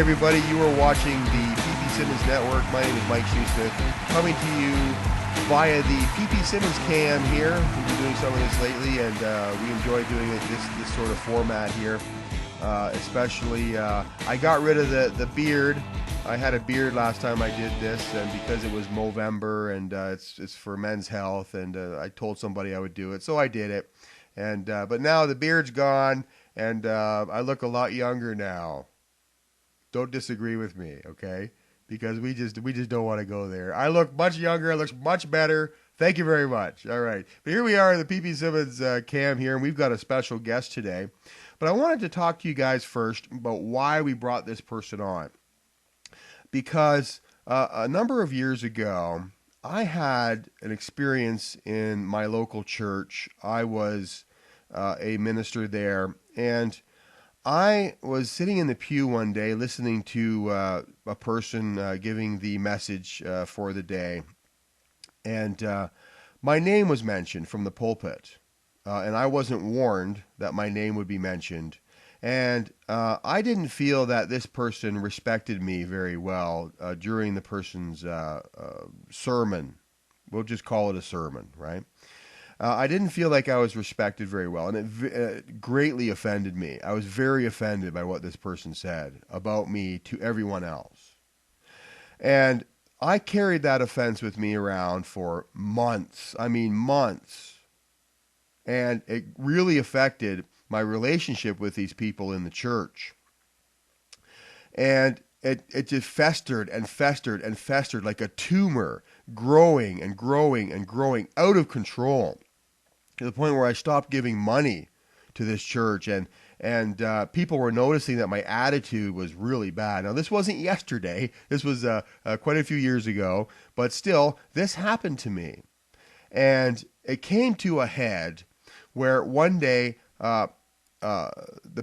everybody. You are watching the PP Simmons Network. My name is Mike Shoesmith, coming to you via the PP Simmons cam here. We've been doing some of this lately, and we enjoy doing it this sort of format here. Especially, I got rid of the beard. I had a beard last time I did this, and because it was Movember, and it's for men's health, and I told somebody I would do it, so I did it. And but now the beard's gone, and I look a lot younger now. Don't disagree with me, okay? Because we just don't want to go there. I look much younger. I look much better. Thank you very much. All right. But here we are in the PP Simmons cam here, and we've got a special guest today. But I wanted to talk to you guys first about why we brought this person on. Because a number of years ago, I had an experience in my local church. I was a minister there, and I was sitting in the pew one day listening to a person giving the message for the day, and my name was mentioned from the pulpit, and I wasn't warned that my name would be mentioned, and I didn't feel that this person respected me very well during the person's sermon. We'll just call it a sermon, right? I didn't feel like I was respected very well, and it greatly offended me. I was very offended by what this person said about me to everyone else. And I carried that offense with me around for months. I mean, months. And it really affected my relationship with these people in the church. And it just festered and festered and festered like a tumor, growing and growing and growing out of control, to the point where I stopped giving money to this church, and people were noticing that my attitude was really bad. Now, this wasn't yesterday. This was quite a few years ago, but still, this happened to me. And it came to a head where one day the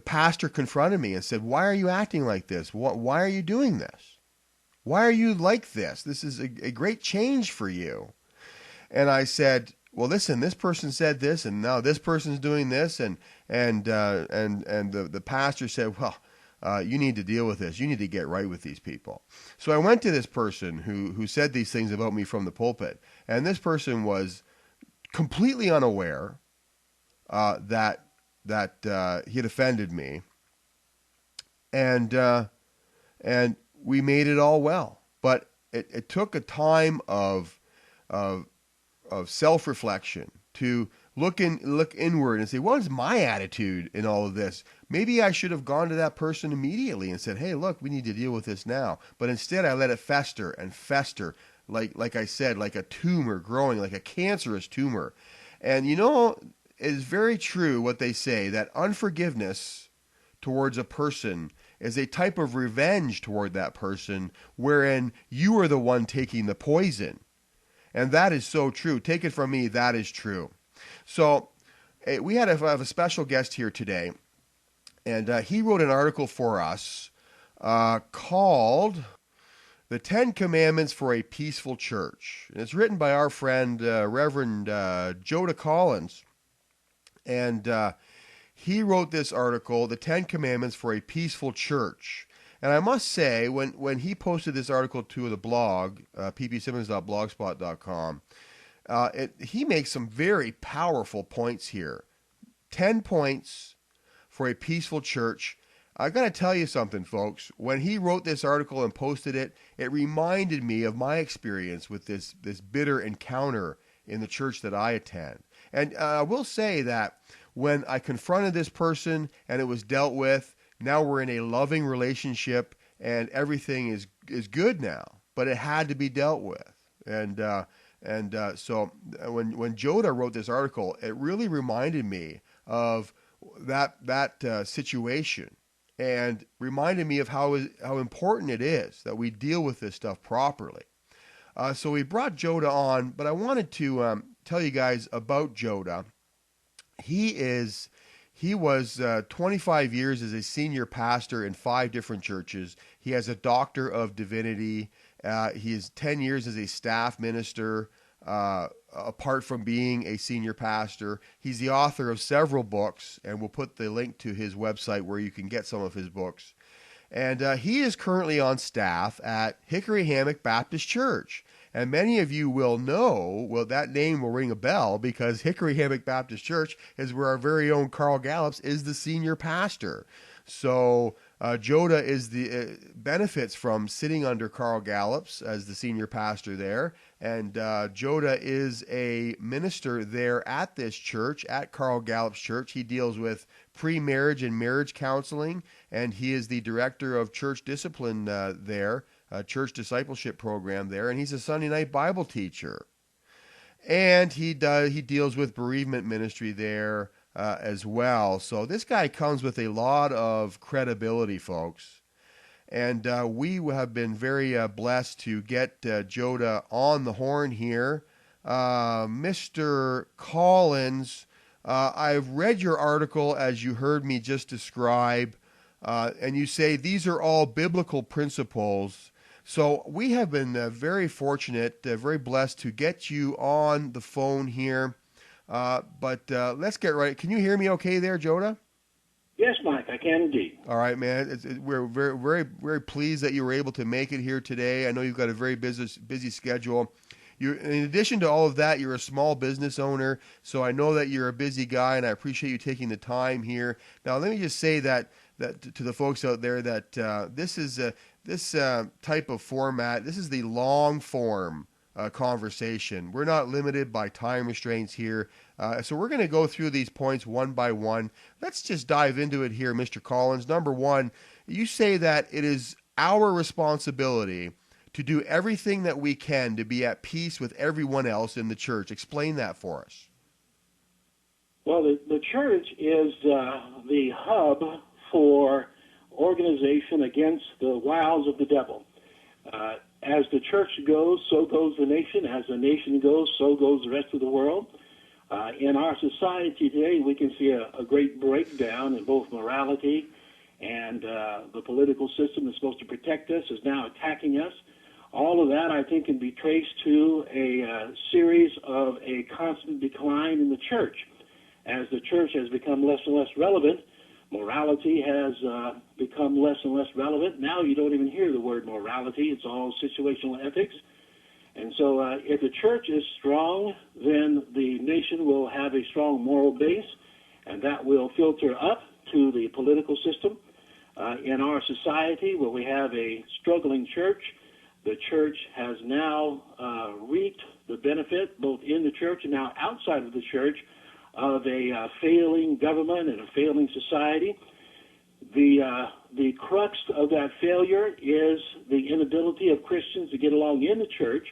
pastor confronted me and said, "Why are you acting like this? Why are you doing this? Why are you like this? This is a great change for you." And I said, "Well, listen, this person said this, and now this person's doing this," and the pastor said, "Well, you need to deal with this. You need to get right with these people." So I went to this person who said these things about me from the pulpit, and this person was completely unaware that he had offended me, and we made it all well. But it took a time of self-reflection to look inward and say, what is my attitude in all of this? Maybe I should have gone to that person immediately and said, "Hey, look, we need to deal with this now." But instead, I let it fester and fester, like I said, like a tumor growing, like a cancerous tumor. And you know, it is very true what they say, that unforgiveness towards a person is a type of revenge toward that person, wherein you are the one taking the poison. And that is so true. Take it from me, that is true. So we have a special guest here today, and he wrote an article for us called "The 10 Commandments for a Peaceful Church." And it's written by our friend, Reverend Joda Collins. And he wrote this article, "The 10 Commandments for a Peaceful Church." And I must say, when he posted this article to the blog, ppsimmons.blogspot.com, he makes some very powerful points here. 10 points for a peaceful church. I got to tell you something, folks. When he wrote this article and posted it, it reminded me of my experience with this bitter encounter in the church that I attend. And I will say that when I confronted this person and it was dealt with, now we're in a loving relationship and everything is good now. But it had to be dealt with. And so when Joda wrote this article, it really reminded me of that situation, and reminded me of how important it is that we deal with this stuff properly. So we brought Joda on, but I wanted to tell you guys about Joda. He was 25 years as a senior pastor in 5 different churches. He has a Doctor of Divinity. He is 10 years as a staff minister, apart from being a senior pastor. He's the author of several books, and we'll put the link to his website where you can get some of his books. And he is currently on staff at Hickory Hammock Baptist Church. And many of you will know, well, that name will ring a bell because Hickory Hammock Baptist Church is where our very own Carl Gallups is the senior pastor. So Joda is the benefits from sitting under Carl Gallups as the senior pastor there, and Joda is a minister there at this church, at Carl Gallups Church. He deals with pre-marriage and marriage counseling, and he is the director of church discipline there, church discipleship program there, and he's a Sunday night Bible teacher. And he deals with bereavement ministry there as well. So this guy comes with a lot of credibility, folks. And we have been very blessed to get Joda on the horn here. Mr. Collins, I've read your article as you heard me just describe, and you say these are all biblical principles. So we have been very fortunate, very blessed to get you on the phone here. But let's get right. Can you hear me okay there, Joda? Yes, Mike, I can indeed. All right, man. We're very, very, very pleased that you were able to make it here today. I know you've got a very busy schedule. In addition to all of that, you're a small business owner, so I know that you're a busy guy, and I appreciate you taking the time here. Now, let me just say that to the folks out there that this type of format, this is the long form conversation. We're not limited by time restraints here. So we're going to go through these points one by one. Let's just dive into it here, Mr. Collins. Number one, you say that it is our responsibility to do everything that we can to be at peace with everyone else in the church. Explain that for us. Well, the church is the hub for organization against the wiles of the devil. As the church goes, so goes the nation. As the nation goes, so goes the rest of the world. In our society today, we can see a great breakdown in both morality and the political system that's supposed to protect us is now attacking us. All of that, I think, can be traced to a series of a constant decline in the church. As the church has become less and less relevant, morality has become less and less relevant. Now you don't even hear the word morality. It's all situational ethics. And so if the church is strong, then the nation will have a strong moral base, and that will filter up to the political system. In our society, where we have a struggling church, the church has now reaped the benefit, both in the church and now outside of the church, of a failing government and a failing society. The crux of that failure is the inability of Christians to get along in the church.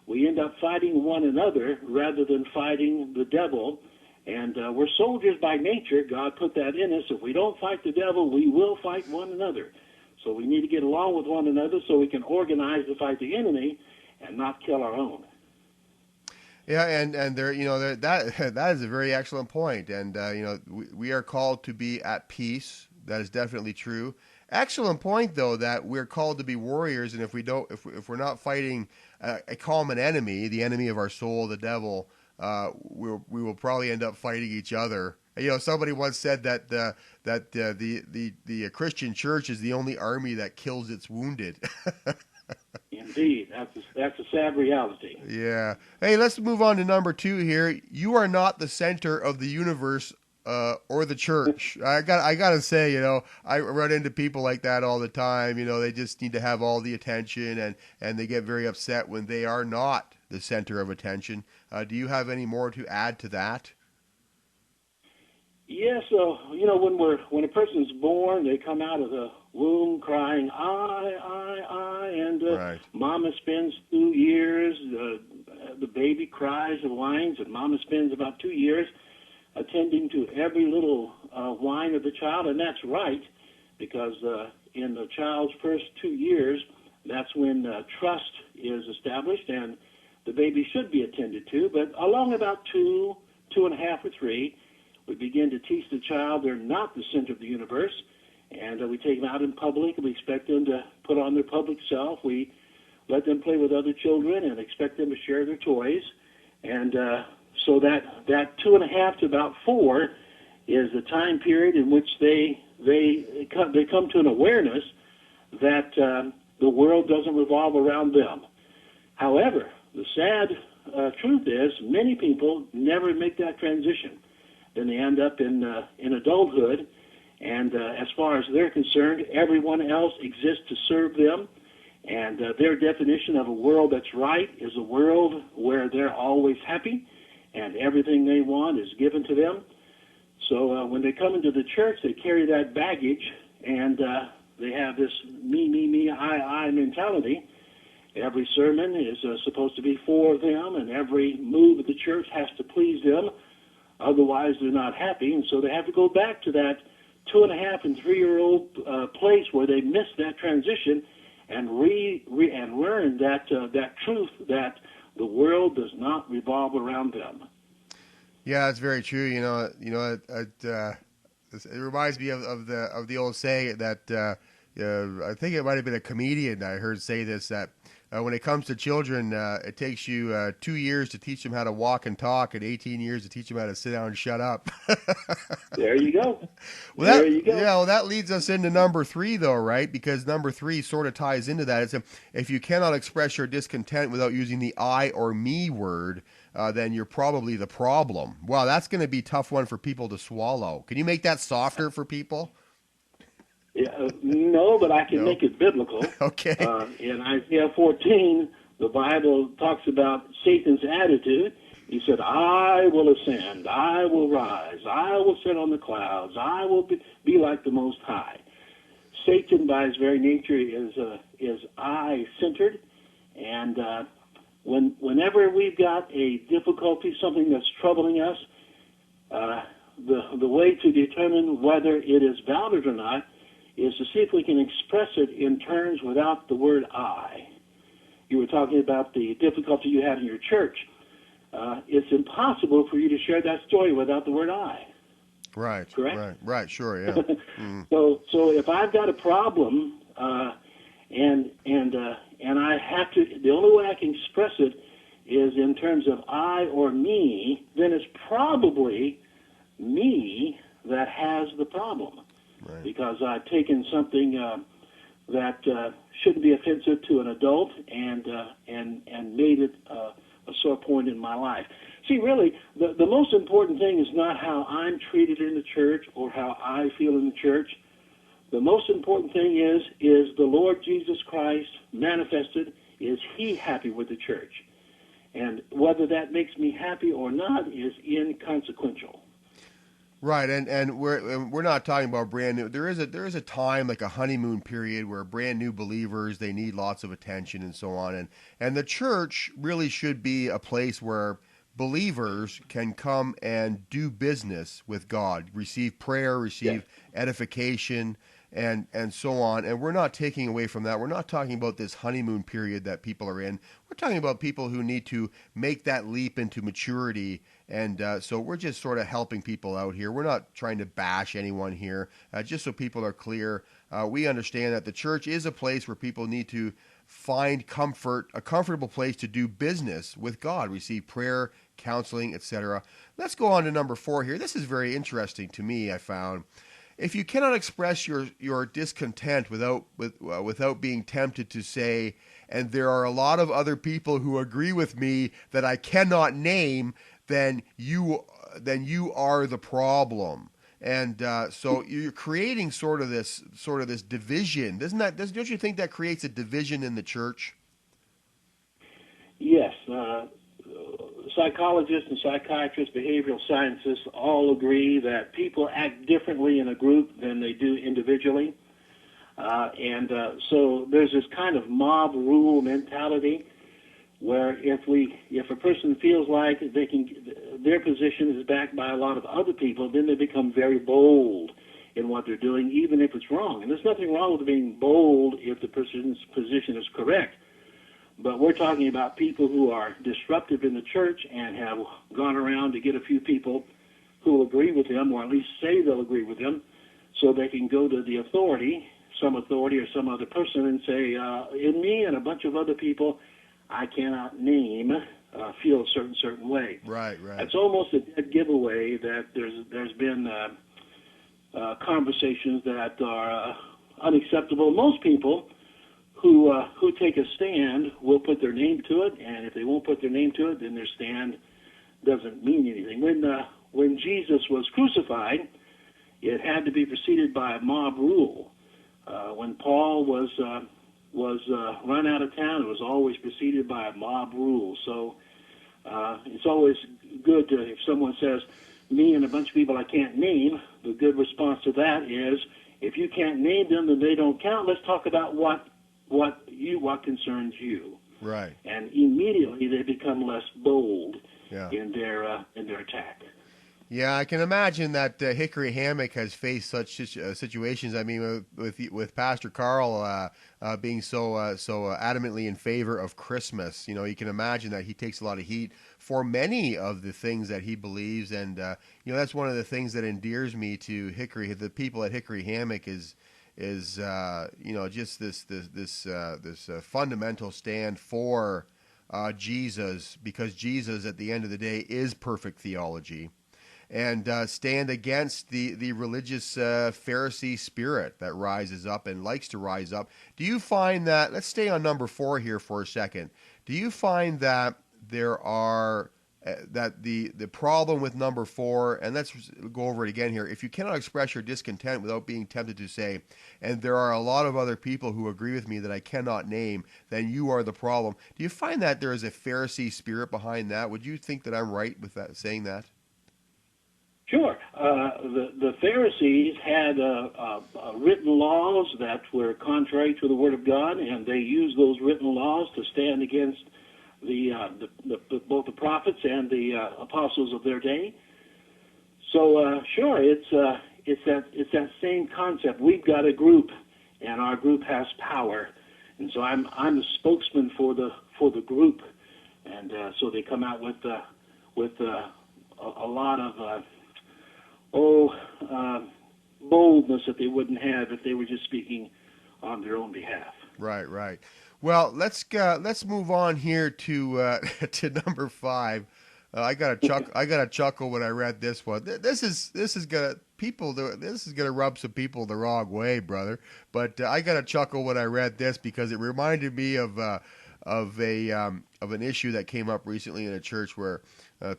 We end up fighting one another rather than fighting the devil. And we're soldiers by nature. God put that in us. If we don't fight the devil, we will fight one another. So we need to get along with one another so we can organize to fight the enemy and not kill our own. Yeah, and there, that is a very excellent point. And we are called to be at peace. That is definitely true. Excellent point, though, that we're called to be warriors, and if we're not fighting a common enemy, the enemy of our soul, the devil, we will probably end up fighting each other. Somebody once said that the Christian church is the only army that kills its wounded. Indeed, that's a sad reality. Yeah. Hey, let's move on to number 2 here. You are not the center of the universe or the church. I gotta say, I run into people like that all the time. They just need to have all the attention, and they get very upset when they are not the center of attention. Do you have any more to add to that? Yes, so when a person's born, they come out of the womb crying I, and right. Mama spends 2 years. The baby cries and whines, and Mama spends about 2 years attending to every little whine of the child, and that's right, because in the child's first 2 years, that's when trust is established, and the baby should be attended to. But along about 2, 2.5, or 3, we begin to teach the child they're not the center of the universe, and we take them out in public, and we expect them to put on their public self. We let them play with other children and expect them to share their toys. And so that 2.5 to about 4 is the time period in which they come to an awareness that the world doesn't revolve around them. However, the sad truth is many people never make that transition. Then they end up in adulthood, and as far as they're concerned, everyone else exists to serve them, and their definition of a world that's right is a world where they're always happy and everything they want is given to them. So when they come into the church, they carry that baggage, and they have this me, I mentality. Every sermon is supposed to be for them, and every move of the church has to please them. Otherwise, they're not happy, and so they have to go back to that 2.5 and 3-year-old place where they missed that transition and and learn that truth that the world does not revolve around them. Yeah, it's very true. It reminds me of the old saying that I think it might have been a comedian I heard say this, that when it comes to children, it takes you 2 years to teach them how to walk and talk, and 18 years to teach them how to sit down and shut up. There you go. There you go. Yeah, well, that leads us into number 3, though, right? Because number 3 sort of ties into that. It's if you cannot express your discontent without using the I or me word, then you're probably the problem. Wow, that's going to be a tough one for people to swallow. Can you make that softer for people? Yeah, no, but I can make it biblical. Okay. In Isaiah 14, the Bible talks about Satan's attitude. He said, I will ascend, I will rise, I will sit on the clouds, I will be like the Most High. Satan, by his very nature, is I-centered, and whenever we've got a difficulty, something that's troubling us, the way to determine whether it is valid or not is to see if we can express it in terms without the word I. You were talking about the difficulty you had in your church. It's impossible for you to share that story without the word I. Right. Correct? Right. Sure. Yeah. Mm. So if I've got a problem, and I have to, the only way I can express it is in terms of I or me, then it's probably me that has the problem. Right. Because I've taken something that shouldn't be offensive to an adult and made it a sore point in my life. See, really, the most important thing is not how I'm treated in the church or how I feel in the church. The most important thing is the Lord Jesus Christ manifested. Is He happy with the church? And whether that makes me happy or not is inconsequential. Right, and we're not talking about brand new. There is a time, like a honeymoon period, where brand new believers, they need lots of attention and so on, and the church really should be a place where believers can come and do business with God, receive prayer, receive edification, and so on. And we're not taking away from that. We're not talking about this honeymoon period that people are in. We're talking about people who need to make that leap into maturity. And so we're just sort of helping people out here. We're not trying to bash anyone here. Just so people are clear, we understand that the church is a place where people need to find comfort, a comfortable place to do business with God, receive prayer, counseling, etc. Let's go on to number 4 here. This is very interesting to me, I found. If you cannot express your discontent without being tempted to say, and there are a lot of other people who agree with me that I cannot name, then you are the problem. And so you're creating sort of this division. Don't you think that creates a division in the church? Yes. Psychologists and psychiatrists, behavioral scientists all agree that people act differently in a group than they do individually. So there's this kind of mob rule mentality where if a person feels like their position is backed by a lot of other people, then they become very bold in what they're doing, even if it's wrong. And there's nothing wrong with being bold if the person's position is correct. But we're talking about people who are disruptive in the church and have gone around to get a few people who will agree with them, or at least say they'll agree with them, so they can go to the authority, some authority or some other person, and say, in me and a bunch of other people, I cannot name, feel a certain way. Right. It's almost a dead giveaway that there's been conversations that are unacceptable. Most people who take a stand will put their name to it, and if they won't put their name to it, then their stand doesn't mean anything. When Jesus was crucified, it had to be preceded by a mob rule. When Paul was run out of town, it was always preceded by a mob rule. So it's always good to, if someone says, me and a bunch of people I can't name, the good response to that is, if you can't name them, then they don't count. Let's talk about what concerns you. Right. And immediately they become less bold Yeah. in their attack. Yeah, I can imagine that Hickory Hammock has faced such situations. I mean, with Pastor Carl being so adamantly in favor of Christmas, you can imagine that he takes a lot of heat for many of the things that he believes, and that's one of the things that endears me to Hickory. The people at Hickory Hammock is just this fundamental stand for Jesus, because Jesus at the end of the day is perfect theology. And stand against the religious Pharisee spirit that rises up and likes to rise up. Do you find that, let's stay on number 4 here for a second, do you find that there are, that the problem with number 4, and let's go over it again here, if you cannot express your discontent without being tempted to say, and there are a lot of other people who agree with me that I cannot name, then you are the problem. Do you find that there is a Pharisee spirit behind that? Would you think that I'm right with that, saying that? Sure. The Pharisees had written laws that were contrary to the Word of God, and they used those written laws to stand against both the prophets and the apostles of their day. So sure, it's that same concept. We've got a group, and our group has power, and so I'm the spokesman for the group, and so they come out with a lot of boldness that they wouldn't have if they were just speaking on their own behalf. Right. Well, let's move on here to to number 5. I got a chuckle when I read this one. This is gonna rub some people the wrong way, brother. But I got a chuckle when I read this because it reminded me of an issue that came up recently in a church where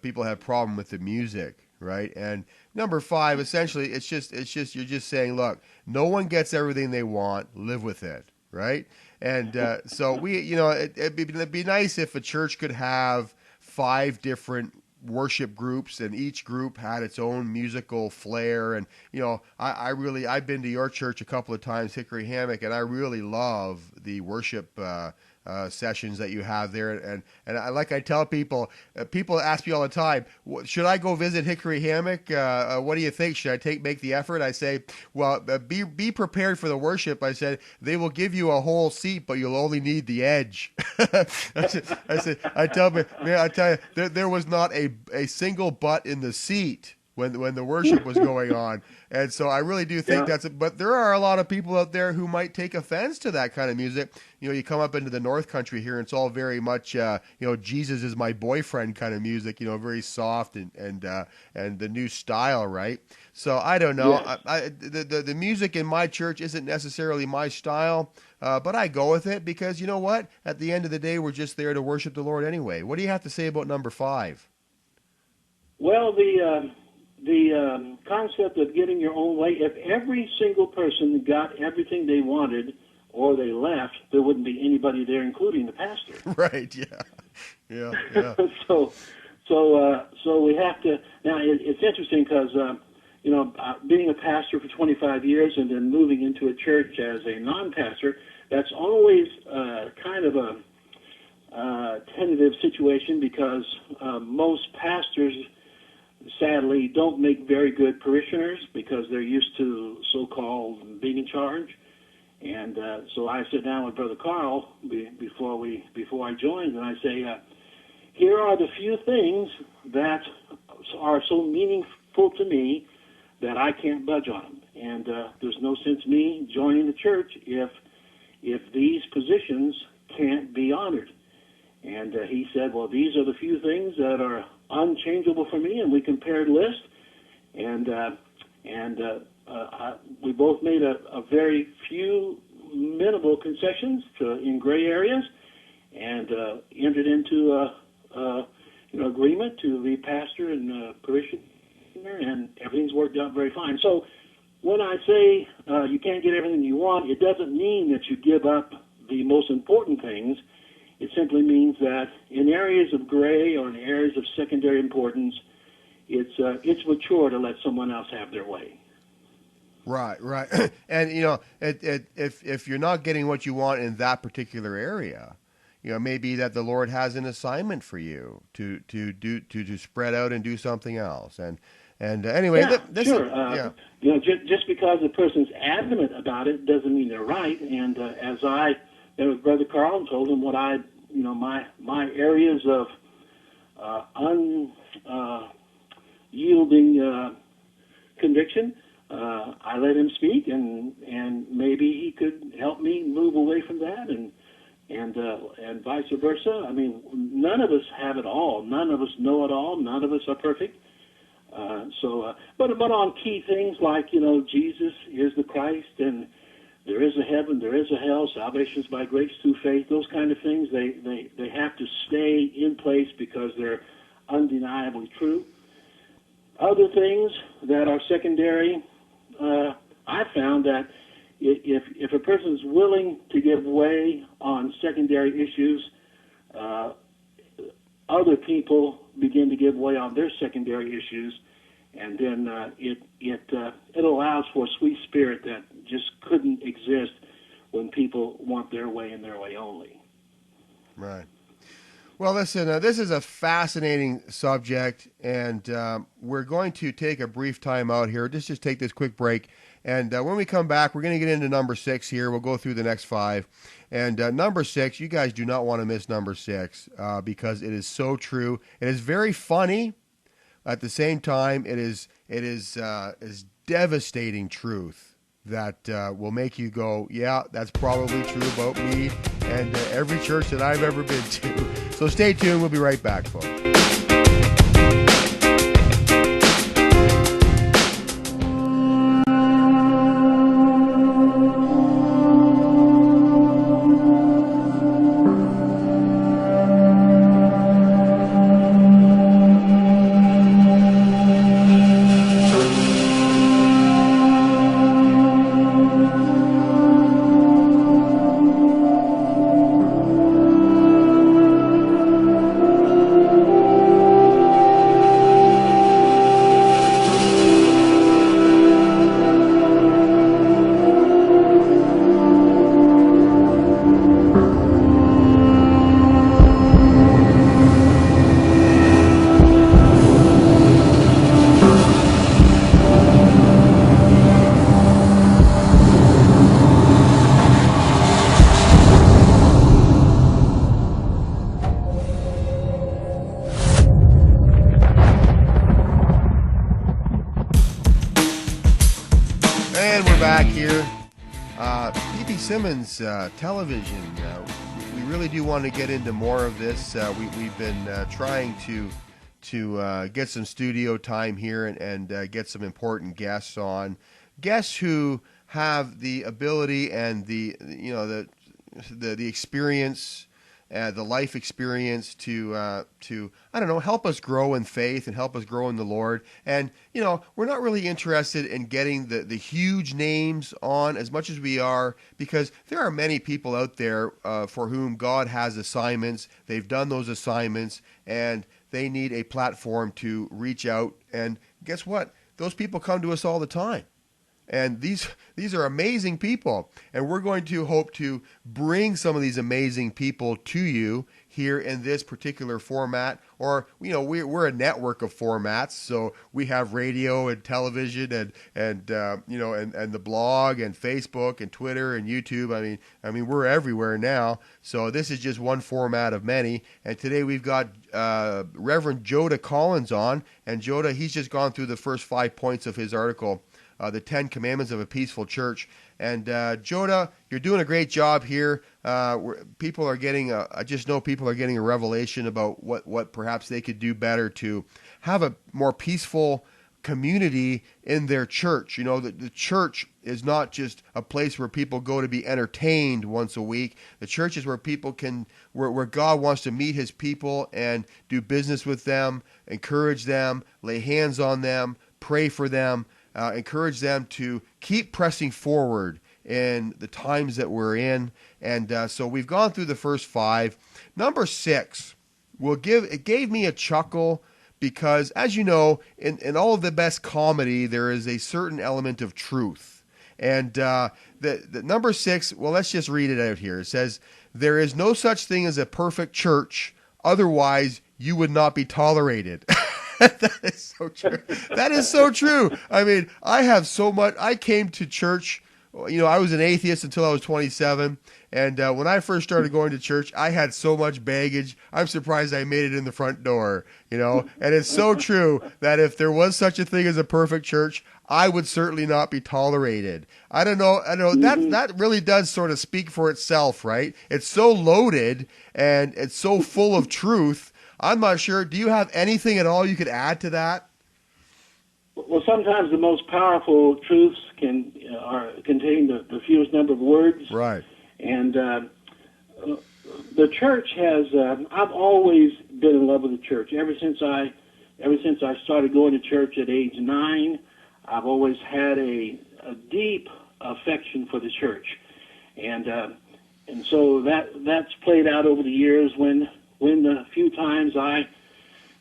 people had problem with the music. Right. And number 5, essentially, it's just you're just saying, look, no one gets everything they want. Live with it. Right. And so it'd be nice if a church could have 5 different worship groups, and each group had its own musical flair. And I've been to your church a couple of times, Hickory Hammock, and I really love the worship sessions that you have there. And like I tell people, people ask me all the time, should I go visit Hickory Hammock? What do you think? Should I make the effort? I say, well, be prepared for the worship. I said, they will give you a whole seat, but you'll only need the edge. I tell you, there was not a single butt in the seat when the worship was going on. And so I really do think but there are a lot of people out there who might take offense to that kind of music. You come up into the North Country here, and it's all very much, Jesus is my boyfriend kind of music, very soft and the new style, right? So I don't know. Yes. The music in my church isn't necessarily my style, but I go with it because you know what? At the end of the day, we're just there to worship the Lord anyway. What do you have to say about number 5? Well, the concept of getting your own way, if every single person got everything they wanted or they left, there wouldn't be anybody there, including the pastor. Right, yeah. So we have to, now it's interesting because, being a pastor for 25 years and then moving into a church as a non-pastor, that's always kind of a tentative situation because most pastors sadly don't make very good parishioners because they're used to so-called being in charge. And so I sit down with Brother Carl before I joined, and I say, here are the few things that are so meaningful to me that I can't budge on them. And there's no sense me joining the church if these positions can't be honored. And he said, well, these are the few things that are unchangeable for me, and we compared lists, and we both made a very few minimal concessions in gray areas, and entered into agreement to be pastor and parishioner, and everything's worked out very fine. So when I say you can't get everything you want, it doesn't mean that you give up the most important things. It simply means that in areas of gray or in areas of secondary importance, it's mature to let someone else have their way. Right. And if you're not getting what you want in that particular area, maybe that the Lord has an assignment for you to spread out and do something else. And anyway, sure. Just because the person's adamant about it doesn't mean they're right. And as I met with Brother Carl and told him what my areas of unyielding conviction, I let him speak, and maybe he could help me move away from that, and vice versa. I mean, none of us have it all. None of us know it all. None of us are perfect. But on key things like Jesus is the Christ, and there is a heaven, there is a hell, salvation is by grace through faith. Those kind of things they have to stay in place because they're undeniably true. Other things that are secondary, I found that if a person's willing to give way on secondary issues, other people begin to give way on their secondary issues, and then it allows for a sweet spirit that just couldn't exist when people want their way and their way only. Right. Well, listen, this is a fascinating subject, and we're going to take a brief time out here. Just take this quick break, and when we come back, we're going to get into number 6 here. We'll go through the next 5, and number 6, you guys do not want to miss number 6 because it is so true. It is very funny. At the same time, it is devastating truth that will make you go, yeah, that's probably true about me and every church that I've ever been to. So stay tuned. We'll be right back, folks. And we're back here. P.P. Simmons television. We really do want to get into more of this. We've been trying to get some studio time here and get some important guests on. Guests who have the ability and the experience, the life experience to I don't know, help us grow in faith and help us grow in the Lord. And we're not really interested in getting the huge names on as much as we are, because there are many people out there for whom God has assignments. They've done those assignments and they need a platform to reach out. And guess what? Those people come to us all the time. And these are amazing people, and we're going to hope to bring some of these amazing people to you here in this particular format. Or we're a network of formats, so we have radio and television and the blog and Facebook and Twitter and YouTube. I mean we're everywhere now. So this is just one format of many. And today we've got Reverend Joda Collins on, and Joda, he's just gone through the first 5 points of his article. The 10 Commandments of a Peaceful Church. And Joda, you're doing a great job here. People are getting, I just know people are getting a revelation about what perhaps they could do better to have a more peaceful community in their church. You know, the church is not just a place where people go to be entertained once a week. The church is where people can, where God wants to meet his people and do business with them, encourage them, lay hands on them, pray for them, encourage them to keep pressing forward in the times that we're in. And so we've gone through the first 5. Number 6 it gave me a chuckle, because, as you know, in all of the best comedy, there is a certain element of truth. And the number 6, well, let's just read it out here. It says, "There is no such thing as a perfect church, otherwise you would not be tolerated." That is so true. That is so true. I mean, I came to church, you know, I was an atheist until I was 27. And when I first started going to church, I had so much baggage. I'm surprised I made it in the front door, you know. And it's so true that if there was such a thing as a perfect church, I would certainly not be tolerated. I don't know. That really does sort of speak for itself, right? It's so loaded and it's so full of truth. I'm not sure. Do you have anything at all you could add to that? Well, sometimes the most powerful truths contain the fewest number of words. Right. And the church has. I've always been in love with the church. Ever since I started going to church at age 9, I've always had a deep affection for the church, and so that's played out over the years. When the few times I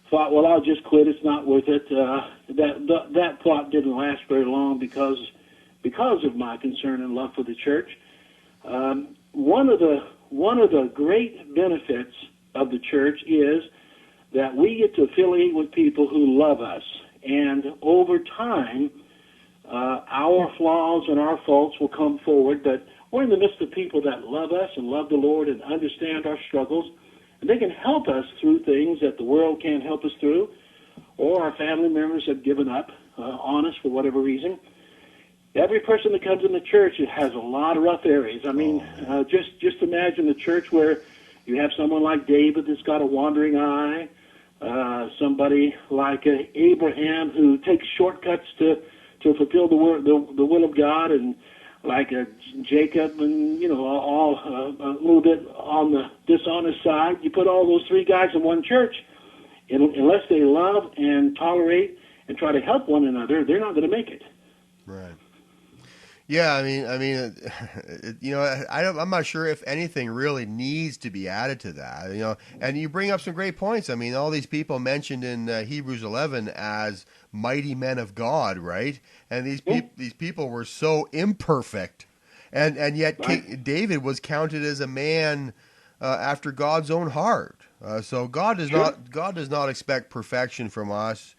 thought, well, I'll just quit, it's not worth it. That thought didn't last very long because of my concern and love for the church. One of the great benefits of the church is that we get to affiliate with people who love us, and over time, our flaws and our faults will come forward. But we're in the midst of people that love us and love the Lord and understand our struggles, and they can help us through things that the world can't help us through, or our family members have given up on us for whatever reason. Every person that comes in the church, it has a lot of rough areas. I mean, just imagine a church where you have someone like David that's got a wandering eye, somebody like Abraham who takes shortcuts to fulfill the will of God, and like Jacob, and all a little bit on the dishonest side. You put all those 3 guys in one church, unless they love and tolerate and try to help one another, they're not going to make it. Right. Yeah, I mean, I'm not sure if anything really needs to be added to that, and you bring up some great points. I mean, all these people mentioned in Hebrews 11 as mighty men of God, right? And these people were so imperfect, and yet right. David was counted as a man after God's own heart. So God does not expect perfection from us.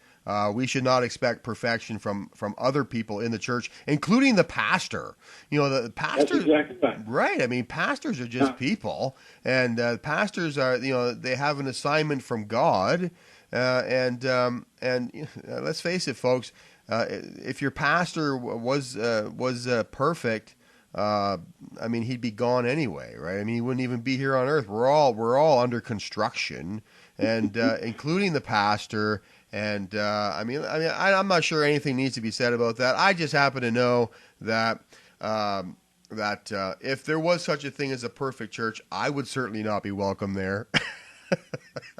We should not expect perfection from other people in the church, including the pastor. The pastors. That's exactly right. I mean, pastors are just people, and pastors are, they have an assignment from God, and let's face it, folks. If your pastor was perfect, I mean, he'd be gone anyway, right? I mean, he wouldn't even be here on earth. We're all under construction, and including the pastor. And I'm not sure anything needs to be said about that. I just happen to know that if there was such a thing as a perfect church, I would certainly not be welcome there.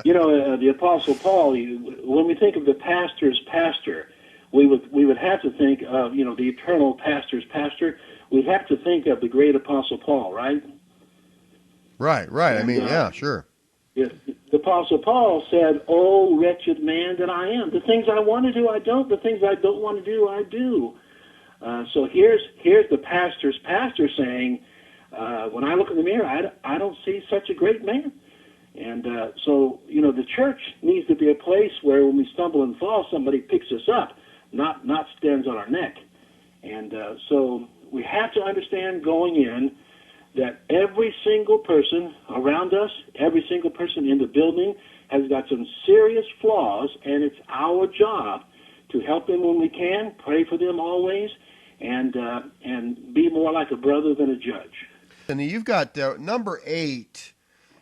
The Apostle Paul. When we think of the pastor's pastor, we would have to think of the eternal pastor's pastor. We'd have to think of the great Apostle Paul, right? Right. And, yeah, sure. The Apostle Paul said, "Oh, wretched man that I am! The things I want to do, I don't. The things I don't want to do, I do." So here's the pastor's pastor saying, "When I look in the mirror, I don't see such a great man." And so the church needs to be a place where when we stumble and fall, somebody picks us up, not stands on our neck. And so we have to understand going in that every single person around us, every single person in the building has got some serious flaws, and it's our job to help them when we can, pray for them always, and be more like a brother than a judge. And you've got number 8.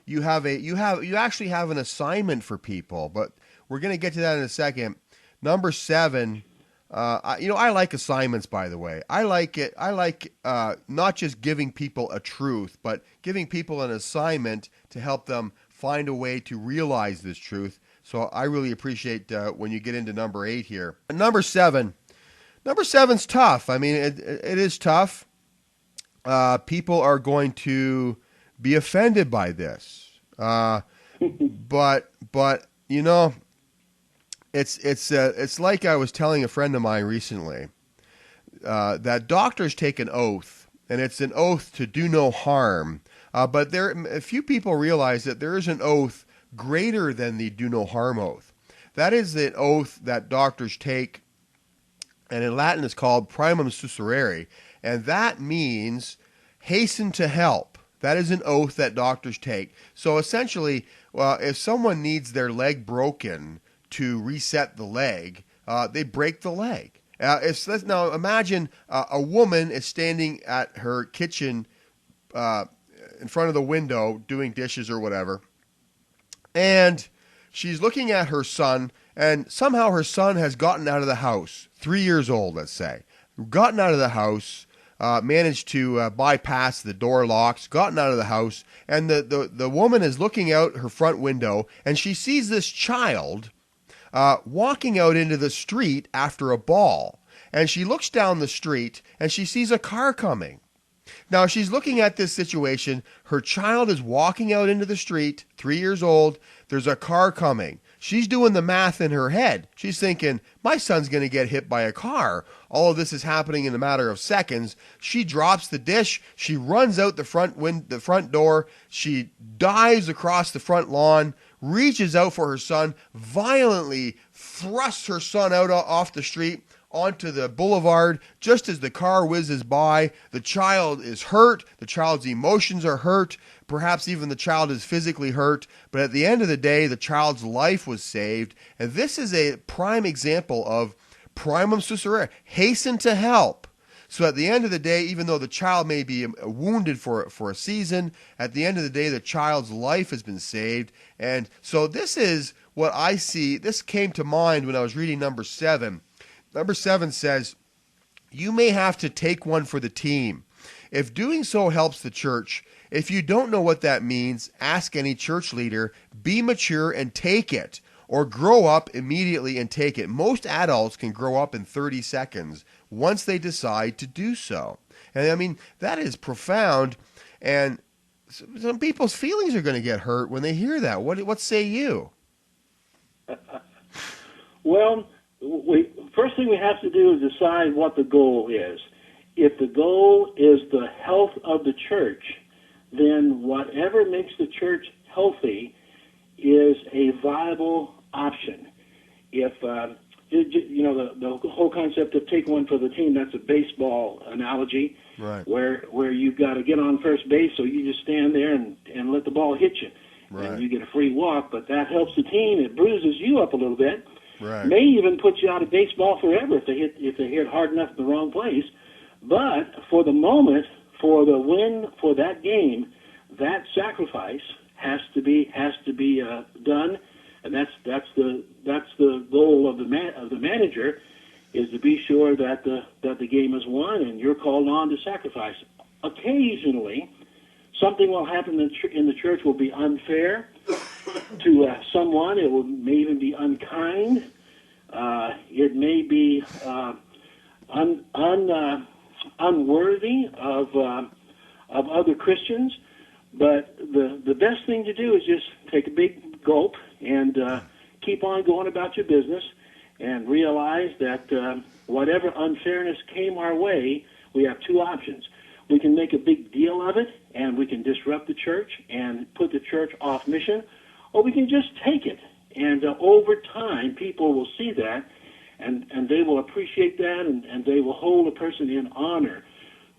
You actually have an assignment for people, but we're going to get to that in a second. Number 7. I like assignments, by the way. I like it. I like not just giving people a truth, but giving people an assignment to help them find a way to realize this truth. So I really appreciate when you get into number 8 here. Number 7. Number 7's tough. I mean, it is tough. People are going to be offended by this. But it's like I was telling a friend of mine recently that doctors take an oath, and it's an oath to do no harm. But a few people realize that there is an oath greater than the do no harm oath. That is the oath that doctors take, and in Latin it's called primum susurrere, and that means hasten to help. That is an oath that doctors take. So essentially, if someone needs their leg broken to reset the leg, they break the leg. Now imagine a woman is standing at her kitchen in front of the window doing dishes or whatever, and she's looking at her son, and somehow her son has gotten out of the house, 3 years old, let's say, gotten out of the house, managed to bypass the door locks, gotten out of the house, and the woman is looking out her front window, and she sees this child walking out into the street after a ball. And she looks down the street, and she sees a car coming. Now, she's looking at this situation. Her child is walking out into the street, 3 years old. There's a car coming. She's doing the math in her head. She's thinking, my son's going to get hit by a car. All of this is happening in a matter of seconds. She drops the dish. She runs out the front door. She dives across the front lawn, reaches out for her son, violently thrusts her son out off the street onto the boulevard. Just as the car whizzes by, the child is hurt. The child's emotions are hurt. Perhaps even the child is physically hurt. But at the end of the day, the child's life was saved. And this is a prime example of primum susurrere, hasten to help. So at the end of the day, even though the child may be wounded for a season, at the end of the day, the child's life has been saved. And so this is what I see. This came to mind when I was reading number 7. Number 7 says, you may have to take one for the team. If doing so helps the church, if you don't know what that means, ask any church leader, be mature and take it, or grow up immediately and take it. Most adults can grow up in 30 seconds once they decide to do so. And I mean, that is profound, and some people's feelings are going to get hurt when they hear that. What say you? Well, first thing we have to do is decide what the goal is. If the goal is the health of the church, then whatever makes the church healthy is a viable option. If the whole concept of take one for the team, that's a baseball analogy, right? Where you've got to get on first base, so you just stand there and let the ball hit you, right? And you get a free walk. But that helps the team. It bruises you up a little bit. Right. May even put you out of baseball forever if they hit hard enough in the wrong place. But for the moment, for the win for that game, that sacrifice has to be done, and that's the goal of the manager, is to be sure that the game is won, and you're called on to sacrifice. Occasionally, something will happen in the church will be unfair to someone. It may even be unkind. It may be unworthy of other Christians. But the best thing to do is just take a big gulp and keep on going about your business, and realize that whatever unfairness came our way, we have two options. We can make a big deal of it, and we can disrupt the church and put the church off mission, or we can just take it. And over time, people will see that, and they will appreciate that, and they will hold a person in honor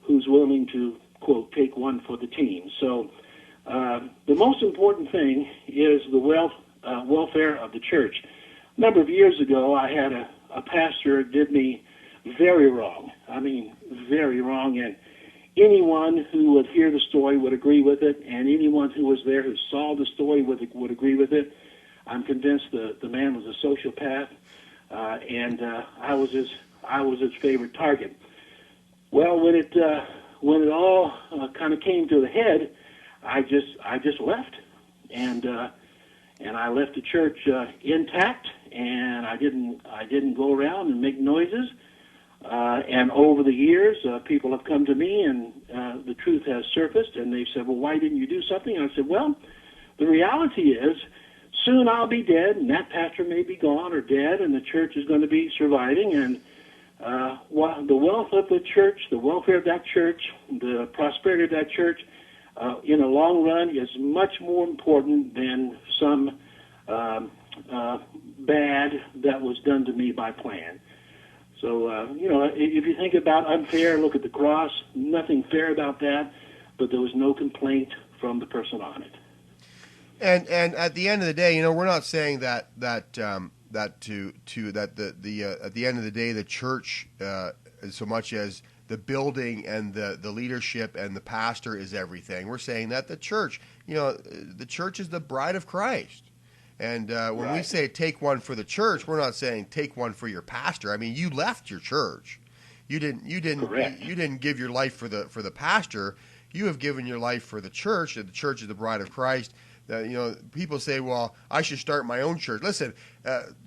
who's willing to, quote, take one for the team. So the most important thing is the welfare of the church. A number of years ago, I had a pastor did me very wrong. I mean, very wrong, and anyone who would hear the story would agree with it, and anyone who was there who saw the story would agree with it. I'm convinced the man was a sociopath, and I was his I was its favorite target. Well, when it all kind of came to the head, I just left, and I left the church intact, and I didn't go around and make noises. And over the years, people have come to me, and the truth has surfaced, and they've said, "Well, why didn't you do something?" And I said, "Well, the reality is, soon I'll be dead, and that pastor may be gone or dead, and the church is going to be surviving, and the wealth of the church, the welfare of that church, the prosperity of that church, in the long run, is much more important than some bad that was done to me by plan." So, if you think about unfair, look at the cross. Nothing fair about that, but there was no complaint from the person on it. And at the end of the day, we're not saying that at the end of the day, the church, so much as the building and the leadership and the pastor is everything. We're saying that the church is the bride of Christ. And when we say take one for the church, we're not saying take one for your pastor. I mean, you left your church. You didn't give your life for the pastor. You have given your life for the church, and the church is the bride of Christ. People say, "Well, I should start my own church." Listen,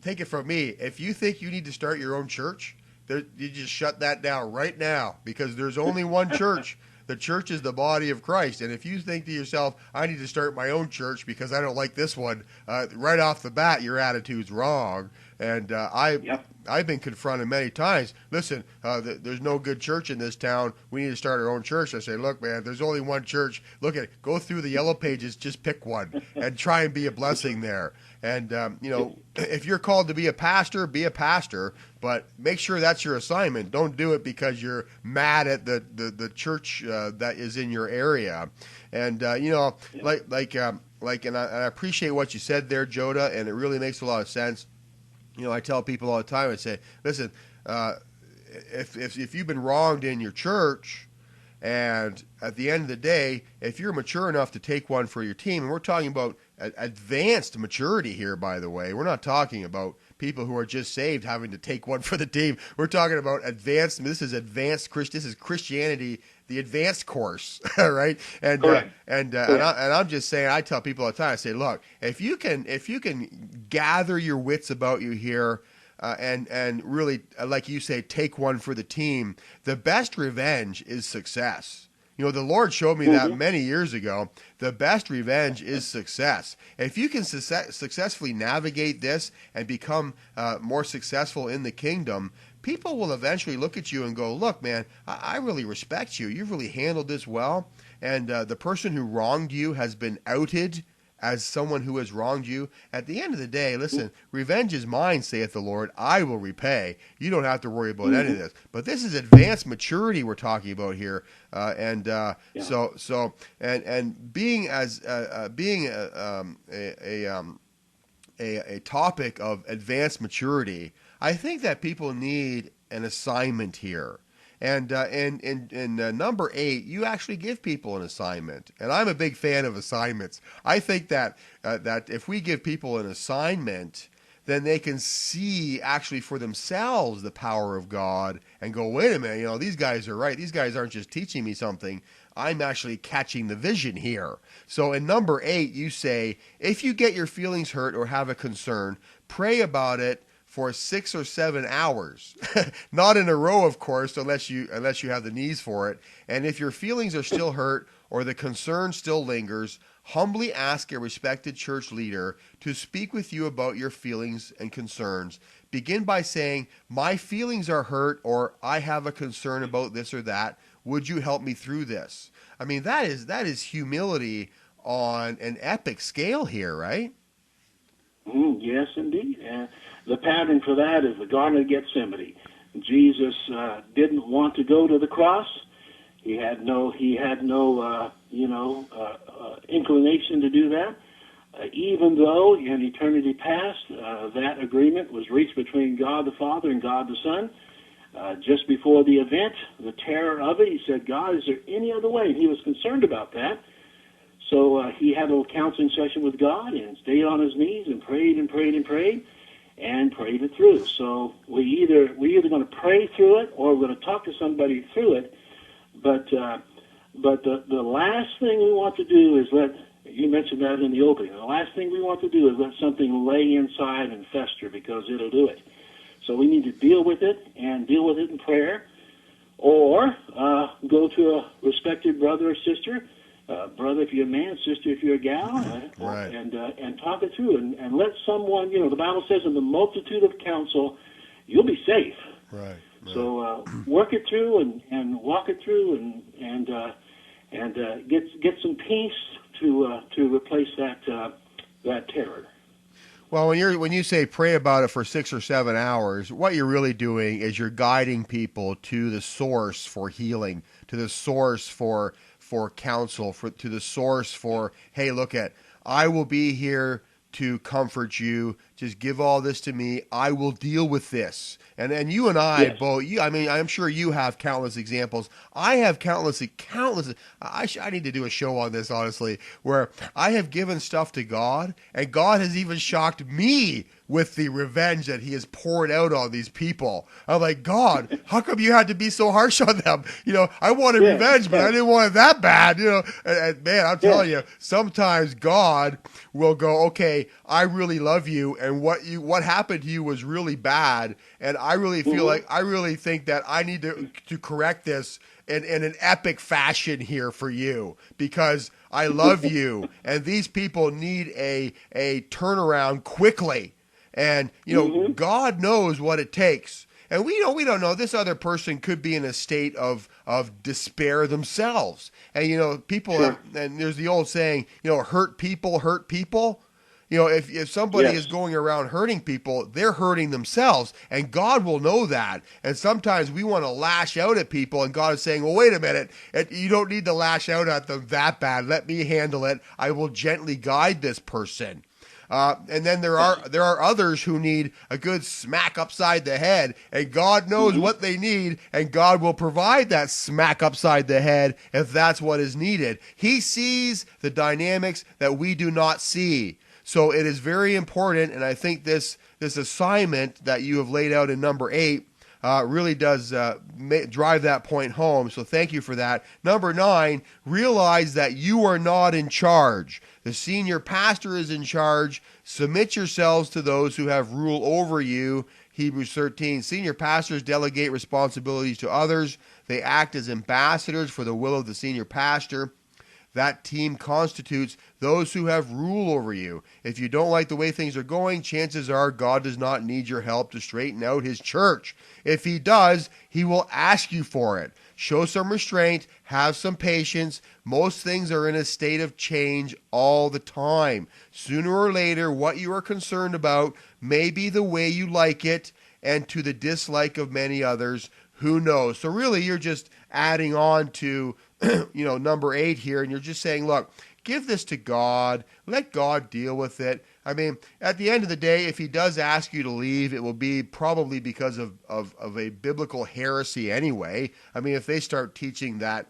take it from me. If you think you need to start your own church, you just shut that down right now, because there's only one church. The church is the body of Christ. And if you think to yourself, "I need to start my own church because I don't like this one," right off the bat, your attitude's wrong. And I've been confronted many times. "Listen, there's no good church in this town. We need to start our own church." I say, "Look, man, there's only one church. Look at it. Go through the yellow pages. Just pick one and try and be a blessing there." And, if you're called to be a pastor, but make sure that's your assignment. Don't do it because you're mad at the church that is in your area. And, and I appreciate what you said there, Joda, and it really makes a lot of sense. I tell people all the time, I say, "Listen, if you've been wronged in your church, and at the end of the day, if you're mature enough to take one for your team," and we're talking about advanced maturity here, by the way. We're not talking about people who are just saved having to take one for the team. We're talking about advanced. This is advanced Christian. This is Christianity, the advanced course, right? And I'm just saying. I tell people all the time. I say, "Look, if you can gather your wits about you here." And really, like you say, take one for the team. The best revenge is success. The Lord showed me that many years ago. The best revenge is success. If you can successfully navigate this and become more successful in the kingdom, people will eventually look at you and go, "Look, man, I really respect you. You've really handled this well." And the person who wronged you has been outed as someone who has wronged you. At the end of the day, listen, revenge is mine, saith the Lord. I will repay. You don't have to worry about any of this. But this is advanced maturity we're talking about here, and being a topic of advanced maturity, I think that people need an assignment here. And in number 8, you actually give people an assignment. And I'm a big fan of assignments. I think that if we give people an assignment, then they can see actually for themselves the power of God and go, "Wait a minute, these guys are right. These guys aren't just teaching me something. I'm actually catching the vision here." So in number 8, you say, if you get your feelings hurt or have a concern, pray about it for 6 or 7 hours, not in a row, of course, unless you have the knees for it. And if your feelings are still hurt or the concern still lingers, humbly ask a respected church leader to speak with you about your feelings and concerns. Begin by saying, "My feelings are hurt," or "I have a concern about this or that. Would you help me through this?" I mean, that is humility on an epic scale here, right? Yes, indeed. The pattern for that is the Garden of Gethsemane. Jesus didn't want to go to the cross. He had no inclination to do that. Even though in eternity past, that agreement was reached between God the Father and God the Son. Just before the event, the terror of it, he said, "God, is there any other way?" And he was concerned about that. So he had a little counseling session with God and stayed on his knees and prayed and prayed and prayed. and prayed it through. So we're either going to pray through it or we're going to talk to somebody through it. But the last thing we want to do is you mentioned that in the opening. The last thing we want to do is let something lay inside and fester, because it'll do it. So we need to deal with it in prayer, or go to a respected brother or sister, brother if you're a man, sister if you're a gal, right. and talk it through, and let someone, the Bible says in the multitude of counsel, you'll be safe. Right. So work it through and walk it through and get some peace to replace that terror. Well, when you say pray about it for 6 or 7 hours, what you're really doing is you're guiding people to the source for healing, to the source for counsel, to the source for, hey, I will be here to comfort you. Just give all this to me. I will deal with this. And you and I Yes. both. I'm sure you have countless examples. I have countless. I need to do a show on this, honestly, where I have given stuff to God, and God has even shocked me with the revenge that He has poured out on these people. I'm like, God, how come you had to be so harsh on them? I wanted revenge, but I didn't want it that bad. And man, I'm telling you, sometimes God will go, okay, I really love you, and what happened to you was really bad, and I really feel like I really think that I need to correct this in an epic fashion here for you, because I love you, and these people need a turnaround quickly. And God knows what it takes, and we don't know. This other person could be in a state of despair themselves, and people. And there's the old saying, hurt people hurt people. If somebody is going around hurting people, they're hurting themselves, and God will know that. And sometimes we want to lash out at people, and God is saying, well, wait a minute, you don't need to lash out at them that bad. Let me handle it. I will gently guide this person. And then there are others who need a good smack upside the head, and God knows what they need, and God will provide that smack upside the head if that's what is needed. He sees the dynamics that we do not see. So it is very important, and I think this assignment that you have laid out in number 8 really does drive that point home. So thank you for that. Number 9, realize that you are not in charge. The senior pastor is in charge. Submit yourselves to those who have rule over you. Hebrews 13. Senior pastors delegate responsibilities to others. They act as ambassadors for the will of the senior pastor. That team constitutes those who have rule over you. If you don't like the way things are going, chances are God does not need your help to straighten out His church. If He does, He will ask you for it. Show some restraint, have some patience. Most things are in a state of change all the time. Sooner or later, what you are concerned about may be the way you like it, and to the dislike of many others. Who knows? So really, you're just adding on to number 8 here, and you're just saying, look, give this to God. Let God deal with it. I mean, at the end of the day, if He does ask you to leave, it will be probably because of a biblical heresy anyway. I mean, if they start teaching that,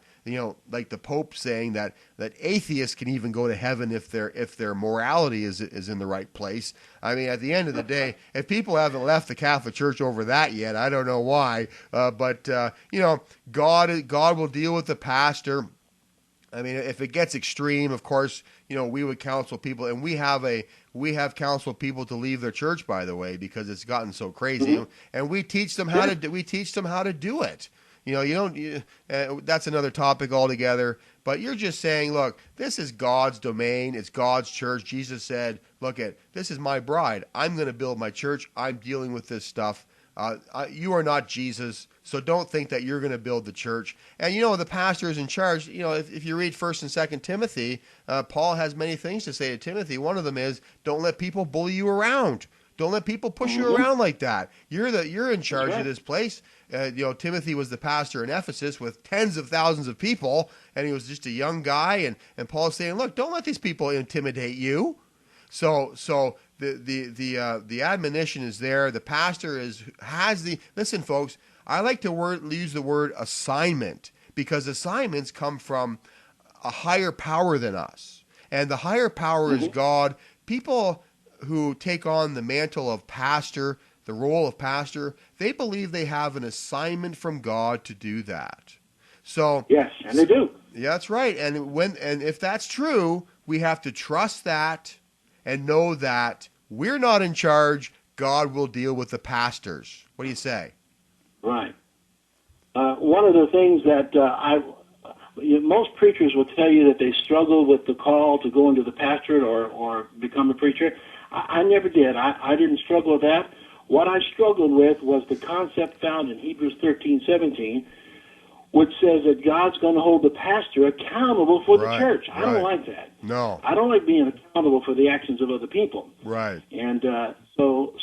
like the Pope saying that atheists can even go to heaven if their morality is in the right place. I mean, at the end of the day, if people haven't left the Catholic Church over that yet, I don't know why. But God will deal with the pastor. I mean, if it gets extreme, of course, we would counsel people, and we have counseled people to leave their church, by the way, because it's gotten so crazy, and we teach them how to do it. That's another topic altogether. But you're just saying, look, this is God's domain. It's God's church. Jesus said, look, this is my bride. I'm going to build my church. I'm dealing with this stuff. You are not Jesus, so don't think that you're going to build the church. And the pastor is in charge. If you read 1st and 2nd Timothy, Paul has many things to say to Timothy. One of them is, don't let people bully you around. Don't let people push you around like that. You're in charge of this place. Timothy was the pastor in Ephesus with tens of thousands of people, and he was just a young guy. And Paul's saying, look, don't let these people intimidate you. So the admonition is there. The pastor listen, folks. I like to use the word assignment, because assignments come from a higher power than us, and the higher power is God. People who take on the mantle of pastor, the role of pastor, they believe they have an assignment from God to do that. So Yes, and they do. yeah, that's right. And if that's true, we have to trust that and know that we're not in charge. God will deal with the pastors. What do you say? Right. One of the things that most preachers will tell you that they struggle with the call to go into the pastorate or become a preacher. I never did. I didn't struggle with that. What I struggled with was the concept found in Hebrews 13:17, which says that God's going to hold the pastor accountable for the church. I don't like that. No. I don't like being accountable for the actions of other people. Right. And so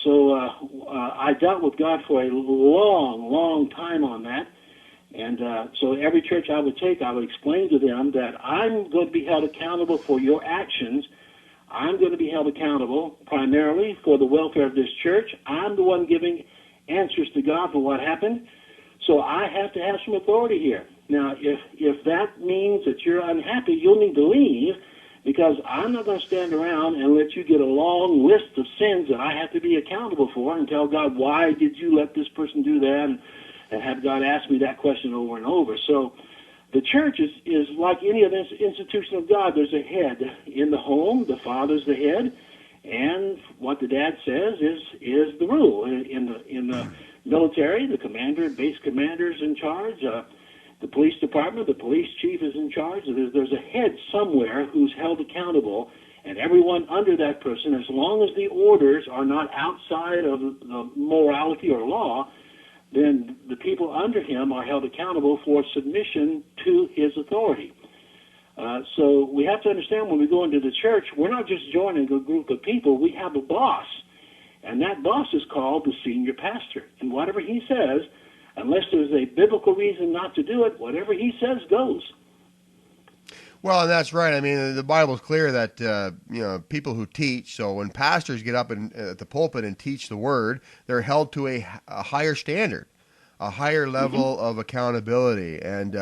I dealt with God for a long time on that. And so every church I would take, I would explain to them that I'm going to be held accountable for your actions. I'm going to be held accountable primarily for the welfare of this church. I'm the one giving answers to God for what happened. So I have to have some authority here. Now, if that means that you're unhappy, you'll need to leave, because I'm not going to stand around and let you get a long list of sins that I have to be accountable for and tell God, why did you let this person do that? And have God ask me that question over and over. So the church is like any other institution of God. There's a head. In the home, the father's the head, and what the dad says is the rule. In the military, the commander, base commander is in charge. The police department, the police chief is in charge. There's a head somewhere who's held accountable, and everyone under that person, as long as the orders are not outside of the morality or law, then the people under him are held accountable for submission to his authority. So we have to understand, when we go into the church, we're not just joining a group of people. We have a boss, and that boss is called the senior pastor. And whatever he says, unless there's a biblical reason not to do it, whatever he says goes. Well, and that's right. I mean, the Bible's clear that people who teach. So when pastors get up at the pulpit and teach the word, they're held to a higher standard, a higher level of accountability. And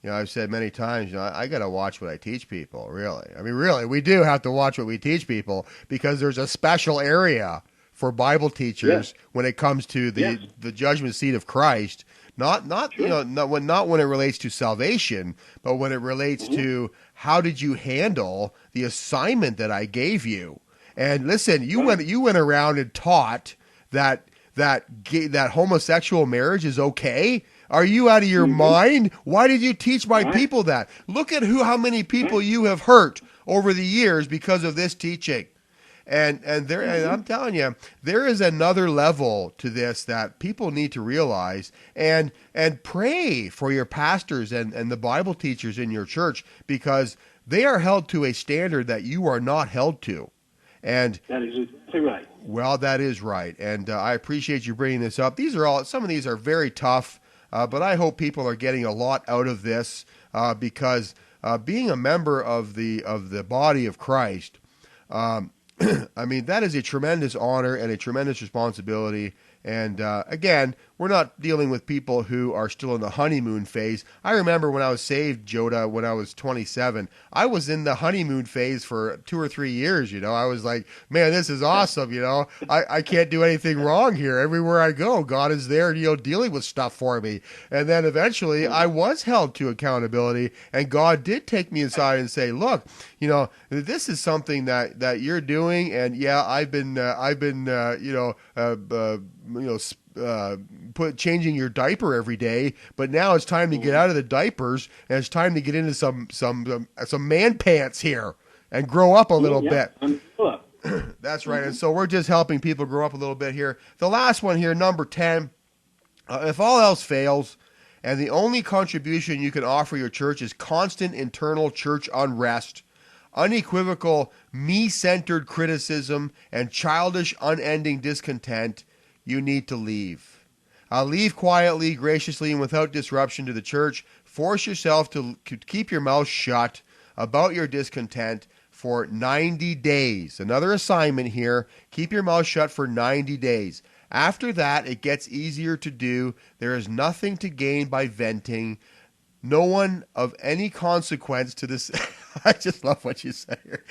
I've said many times, I got to watch what I teach people. Really, I mean, really, we do have to watch what we teach people, because there's a special area for Bible teachers when it comes to the judgment seat of Christ. Not when it relates to salvation, but when it relates to how did you handle the assignment that I gave you. And listen, you went around and taught that homosexual marriage is okay. Are you out of your mind? Why did you teach my people that? Look at how many people you have hurt over the years because of this teaching. And I'm telling you, there is another level to this that people need to realize, and pray for your pastors and the Bible teachers in your church, because they are held to a standard that you are not held to. And that is exactly right. Well, that is right. And I appreciate you bringing this up. Some of these are very tough, but I hope people are getting a lot out of this, because being a member of the body of Christ, I mean, that is a tremendous honor and a tremendous responsibility. And again, we're not dealing with people who are still in the honeymoon phase. I remember when I was saved, Joda, when I was 27, I was in the honeymoon phase for 2 or 3 years. I was like, man, this is awesome. I can't do anything wrong here. Everywhere I go, God is there, dealing with stuff for me. And then eventually I was held to accountability, and God did take me aside and say, look, this is something that you're doing. And yeah, I've been changing your diaper every day, but now it's time to get out of the diapers, and it's time to get into some man pants here and grow up a little bit. That's right. And so we're just helping people grow up a little bit here. The last one here, number 10, if all else fails and the only contribution you can offer your church is constant internal church unrest, unequivocal me-centered criticism, and childish unending discontent, you need to leave. Leave quietly, graciously, and without disruption to the church. Force yourself to keep your mouth shut about your discontent for 90 days. Another assignment here, keep your mouth shut for 90 days. After that, it gets easier to do. There is nothing to gain by venting. No one of any consequence to this. I just love what you say here.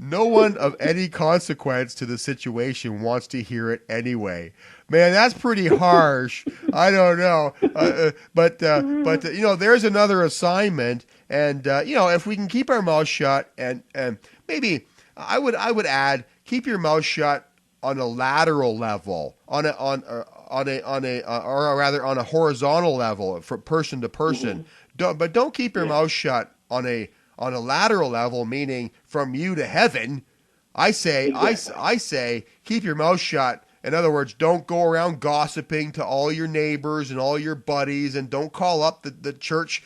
no one of any consequence to the situation wants to hear it anyway. Man, that's pretty harsh. I don't know, but there's another assignment, and if we can keep our mouth shut, and maybe I would add, keep your mouth shut on a lateral level, on a horizontal level, from person to person. Don't keep your mouth shut on a lateral level, meaning from you to heaven. I say, exactly. I say, keep your mouth shut. In other words, don't go around gossiping to all your neighbors and all your buddies, and don't call up the church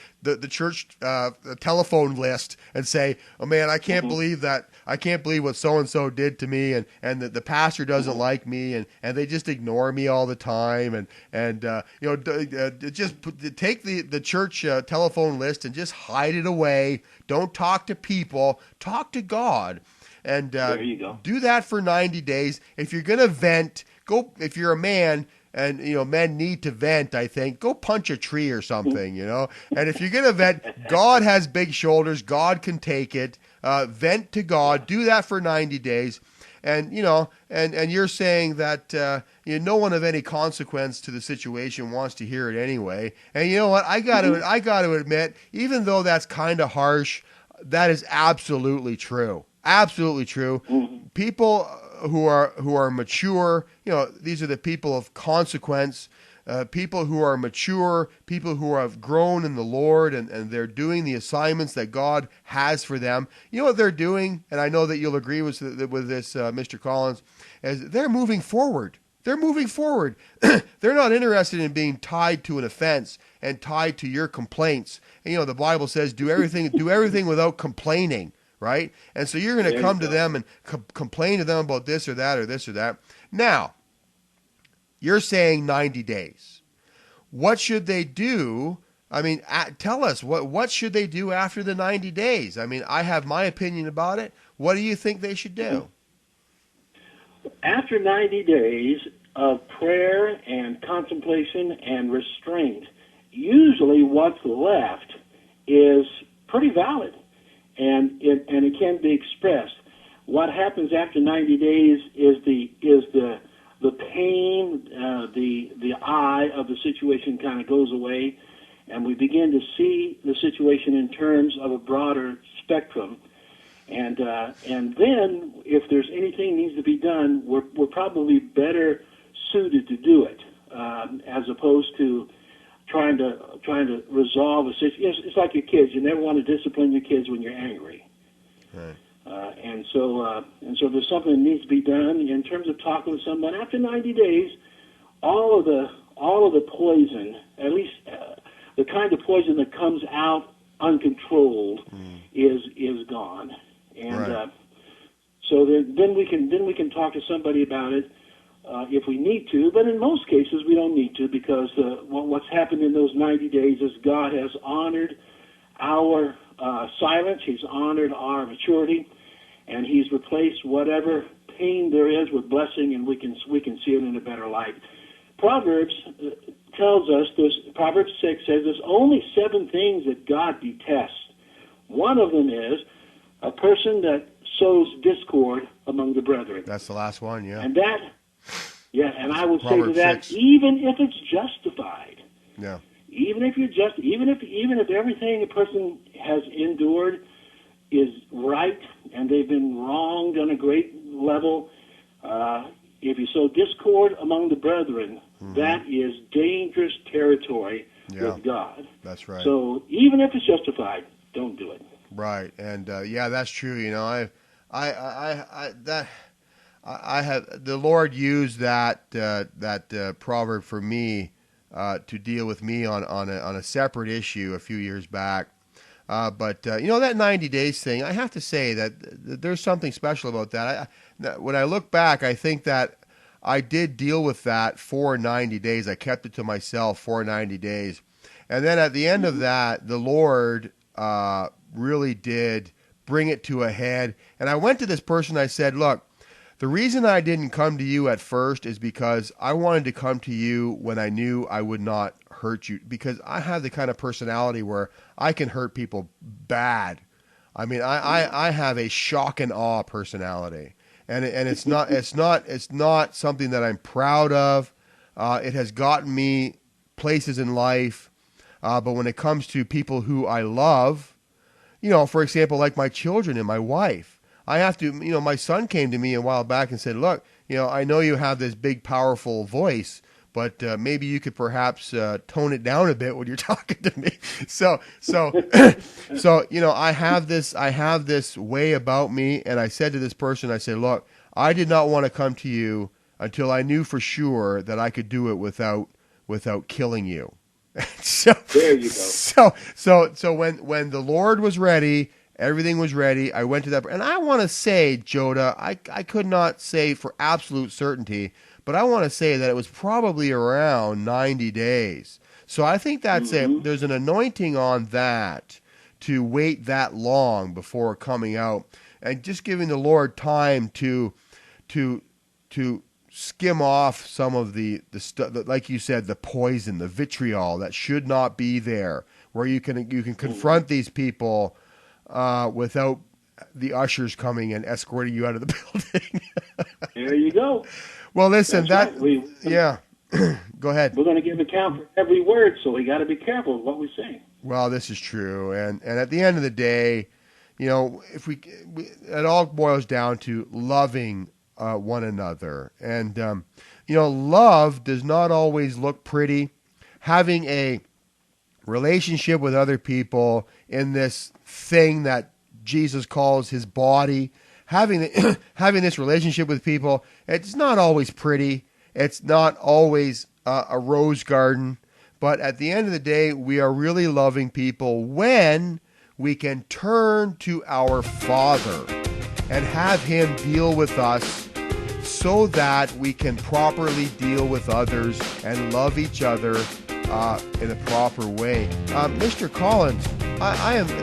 telephone list and say, "Oh man, I can't believe that. I can't believe what so and so did to me, and the pastor doesn't like me, and they just ignore me all the time, just take the church telephone list and just hide it away. Don't talk to people. Talk to God." And there you go. Do that for 90 days. If you're going to vent, go. If you're a man, and men need to vent, I think, go punch a tree or something, And if you're going to vent, God has big shoulders. God can take it. Vent to God. Do that for 90 days. And and you're saying that no one of any consequence to the situation wants to hear it anyway. And you know what? I got to admit, even though that's kind of harsh, that is absolutely true. Absolutely true. People who are mature, these are the people of consequence, people who are mature, people who have grown in the Lord, and they're doing the assignments that God has for them. You know what they're doing, and I know that you'll agree with this, Mr. Collins, is they're moving forward. They're moving forward. They're not interested in being tied to an offense and tied to your complaints. And, the Bible says, do everything without complaining. Right? And so you're going to come to them and complain to them about this or that or this or that. Now, you're saying 90 days. What should they do? I mean, tell us, what should they do after the 90 days? I mean, I have my opinion about it. What do you think they should do? After 90 days of prayer and contemplation and restraint, usually what's left is pretty valid. And it can be expressed. What happens after 90 days is the pain, the eye of the situation kind of goes away, and we begin to see the situation in terms of a broader spectrum. And then, if there's anything needs to be done, we're probably better suited to do it, as opposed to trying to resolve a situation. It's like your kids. You never want to discipline your kids when you're angry. Right. And so there's something that needs to be done in terms of talking with someone. After 90 days, all of the poison, at least the kind of poison that comes out uncontrolled, is gone. And right. So then we can talk to somebody about it. If we need to, but in most cases we don't need to, because what's happened in those 90 days is God has honored our silence, He's honored our maturity, and He's replaced whatever pain there is with blessing, and we can see it in a better light. Proverbs tells us this. Proverbs 6 says there's only 7 things that God detests. One of them is a person that sows discord among the brethren. That's the last one, yeah. And I would Proverbs say to that, 6. even if it's justified, Yeah. even if everything a person has endured is right and they've been wronged on a great level, if you sow discord among the brethren, that is dangerous territory with God. That's right. So even if it's justified, don't do it. Right, and that's true. I have the Lord used that proverb for me to deal with me on a separate issue a few years back. But that 90 days thing, I have to say that there's something special about that. When I look back, I think that I did deal with that for 90 days. I kept it to myself for 90 days, and then at the end of that, the Lord really did bring it to a head. And I went to this person. I said, "Look, the reason I didn't come to you at first is because I wanted to come to you when I knew I would not hurt you, because I have the kind of personality where I can hurt people bad. I mean, I have a shock and awe personality, and it's not something that I'm proud of. It has gotten me places in life, but when it comes to people who I love, for example, like my children and my wife, I have to, my son came to me a while back and said, look, I know you have this big, powerful voice, but maybe you could perhaps tone it down a bit when you're talking to me. So, I have this way about me, and I said to this person, I said, look, I did not want to come to you until I knew for sure that I could do it without killing you. So there you go. So when the Lord was ready, everything was ready. I went to that, and I want to say, Joda, I could not say for absolute certainty, but I want to say that it was probably around 90 days. So I think that's there's an anointing on that to wait that long before coming out, and just giving the Lord time to skim off some of the stuff, like you said, the poison, the vitriol that should not be there, where you can confront these people without the ushers coming and escorting you out of the building. There you go. Well, listen, That's right. Yeah. Go ahead. We're going to give account for every word, so we got to be careful of what we say. Well, this is true, and at the end of the day, if it all boils down to loving one another, and love does not always look pretty. Having a relationship with other people in this thing that Jesus calls his body, having this relationship with people, it's not always pretty. It's not always a rose garden. But at the end of the day, we are really loving people when we can turn to our Father and have him deal with us so that we can properly deal with others and love each other in a proper way. Mr. Collins,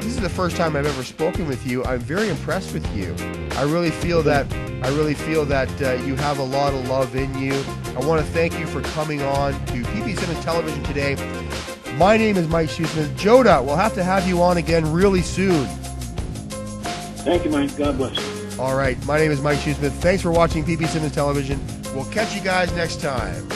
this is the first time I've ever spoken with you. I'm very impressed with you. I really feel that you have a lot of love in you. I want to thank you for coming on to PP Simmons Television today. My name is Mike Shoesmith. Joda, we'll have to have you on again really soon. Thank you, Mike. God bless you. All right. My name is Mike Shoesmith. Thanks for watching PP Simmons Television. We'll catch you guys next time.